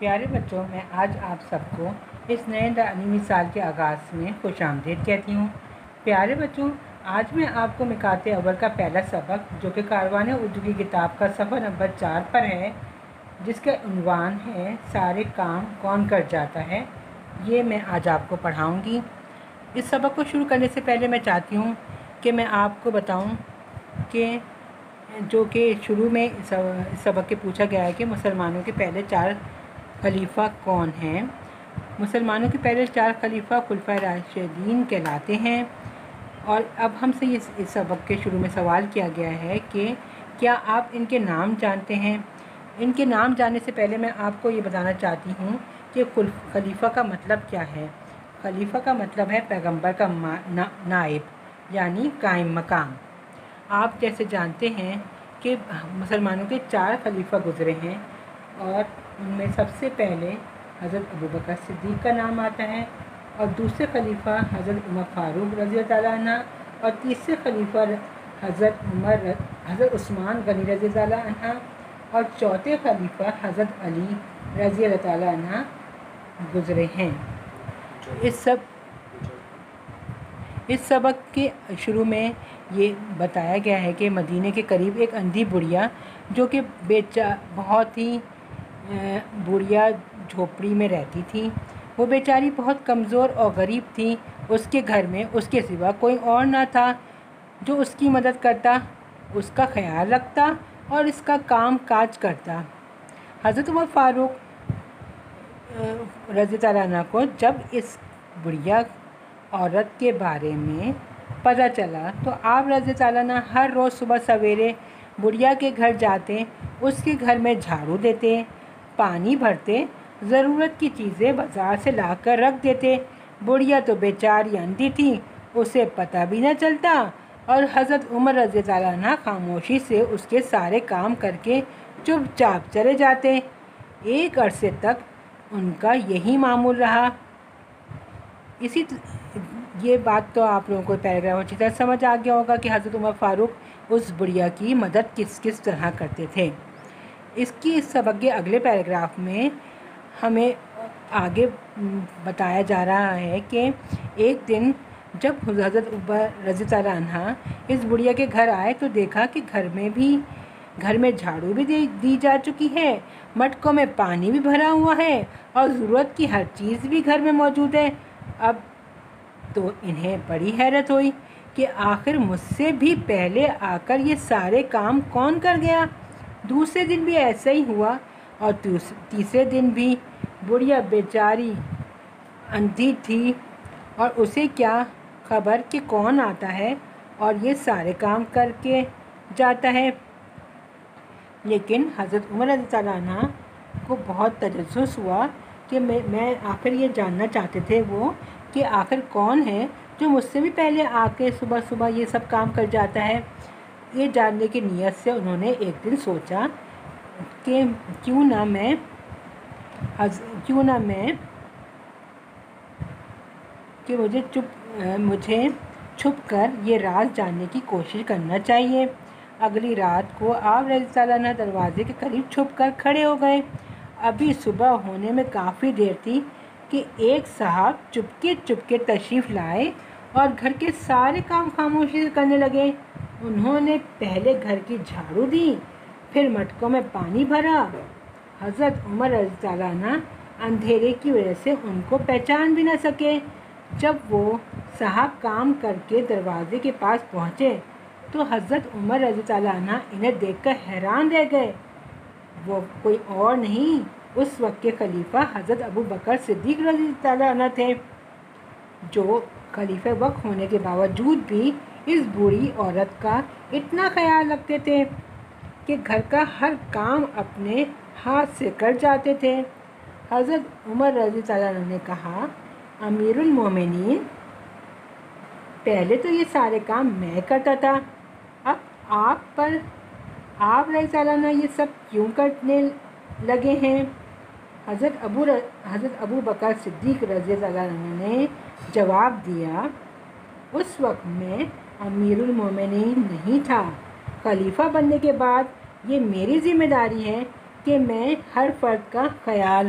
پیارے بچوں، میں آج آپ سب کو اس نئے تعلیمی سال کے آغاز میں خوش آمدید کہتی ہوں۔ پیارے بچوں، آج میں آپ کو مقاط اول کا پہلا سبق جو کہ کاروان اردو کی کتاب کا صفحہ نمبر 4 پر ہے، جس کا عنوان ہے سارے کام کون کر جاتا ہے، یہ میں آج آپ کو پڑھاؤں گی۔ اس سبق کو شروع کرنے سے پہلے میں چاہتی ہوں کہ میں آپ کو بتاؤں کہ جو کہ شروع میں اس سبق کے پوچھا گیا ہے کہ مسلمانوں کے پہلے 4 خلیفہ کون ہیں۔ مسلمانوں کے پہلے 4 خلیفہ خلفائے راشدین کہلاتے ہیں، اور اب ہم سے اس سبق کے شروع میں سوال کیا گیا ہے کہ کیا آپ ان کے نام جانتے ہیں؟ ان کے نام جاننے سے پہلے میں آپ کو یہ بتانا چاہتی ہوں کہ خلیفہ کا مطلب کیا ہے۔ خلیفہ کا مطلب ہے پیغمبر کا نائب، یعنی قائم مقام۔ آپ جیسے جانتے ہیں کہ مسلمانوں کے 4 خلیفہ گزرے ہیں، اور ان میں سب سے پہلے حضرت ابوبکر صدیق کا نام آتا ہے، اور دوسرے خلیفہ حضرت عمر فاروق رضی اللہ تعالیٰ عنہ، اور تیسرے خلیفہ حضرت عثمان غنی رضی اللہ عنہ، اور چوتھے خلیفہ حضرت علی رضی اللہ تعالیٰ عنہ گزرے ہیں۔ اس سبق کے شروع میں یہ بتایا گیا ہے کہ مدینے کے قریب ایک اندھی بڑھیا جو کہ بہت ہی بڑھیا جھوپڑی میں رہتی تھی، وہ بیچاری بہت کمزور اور غریب تھی۔ اس کے گھر میں اس کے سوا کوئی اور نہ تھا جو اس کی مدد کرتا، اس کا خیال رکھتا اور اس کا کام کاج کرتا۔ حضرت عمر فاروق رضی اللہ عنہ کو جب اس بڑھیا عورت کے بارے میں پتہ چلا تو آپ رضی اللہ عنہ ہر روز صبح سویرے بڑھیا کے گھر جاتے، اس کے گھر میں جھاڑو دیتے، پانی بھرتے، ضرورت کی چیزیں بازار سے لا کر رکھ دیتے۔ بڑھیا تو بیچاری اندھی تھی، اسے پتہ بھی نہ چلتا، اور حضرت عمر رضی اللہ عنہ خاموشی سے اس کے سارے کام کر کے چپ چاپ چلے جاتے۔ ایک عرصے تک ان کا یہی معمول رہا۔ یہ بات تو آپ لوگوں کو پیراگراف اچھی طرح سمجھ آ گیا ہوگا کہ حضرت عمر فاروق اس بڑھیا کی مدد کس طرح کرتے تھے۔ اس سبق کے اگلے پیراگراف میں ہمیں آگے بتایا جا رہا ہے کہ ایک دن جب حضرت عمر رضی اللہ عنہ اس بڑھیا کے گھر آئے تو دیکھا کہ گھر میں جھاڑو بھی دی جا چکی ہے، مٹکوں میں پانی بھی بھرا ہوا ہے، اور ضرورت کی ہر چیز بھی گھر میں موجود ہے۔ اب تو انہیں بڑی حیرت ہوئی کہ آخر مجھ سے بھی پہلے آ کر یہ سارے کام کون کر گیا۔ دوسرے دن بھی ایسا ہی ہوا، اور تیسرے دن بھی۔ بڑھیا بیچاری اندھی تھی، اور اسے کیا خبر کہ کون آتا ہے اور یہ سارے کام کر کے جاتا ہے۔ لیکن حضرت عمر رضی اللہ عنہ کو بہت تجسس ہوا کہ میں آخر یہ جاننا چاہتے تھے وہ کہ آخر کون ہے جو مجھ سے بھی پہلے آ کے صبح صبح یہ سب کام کر جاتا ہے۔ یہ جاننے کی نیت سے انہوں نے ایک دن سوچا کہ کیوں نہ مجھے چھپ کر یہ راز جاننے کی کوشش کرنا چاہیے۔ اگلی رات کو آپ رضی اللہ عنہ دروازے کے قریب چھپ کر کھڑے ہو گئے۔ ابھی صبح ہونے میں کافی دیر تھی کہ ایک صاحب چپکے تشریف لائے اور گھر کے سارے کام خاموشی سے کرنے لگے۔ انہوں نے پہلے گھر کی جھاڑو دی، پھر مٹکوں میں پانی بھرا۔ حضرت عمر رضی اللہ عنہ اندھیرے کی وجہ سے ان کو پہچان بھی نہ سکے۔ جب وہ صاحب کام کر کے دروازے کے پاس پہنچے تو حضرت عمر رضی اللہ عنہ انہیں دیکھ کر حیران رہ گئے۔ وہ کوئی اور نہیں، اس وقت کے خلیفہ حضرت ابوبکر صدیق رضی اللہ عنہ تھے، جو خلیفہ وقت ہونے کے باوجود بھی اس بوڑھی عورت کا اتنا خیال رکھتے تھے کہ گھر کا ہر کام اپنے ہاتھ سے کر جاتے تھے۔ حضرت عمر رضی اللہ عنہ نے کہا، امیر المومنین، پہلے تو یہ سارے کام میں کرتا تھا، اب آپ رضی اللہ عنہ یہ سب کیوں کرنے لگے ہیں؟ حضرت ابوبکر صدیق رضی اللہ عنہ نے جواب دیا، اس وقت میں امیر المومنین نہیں تھا۔ خلیفہ بننے کے بعد یہ میری ذمہ داری ہے کہ میں ہر فرد کا خیال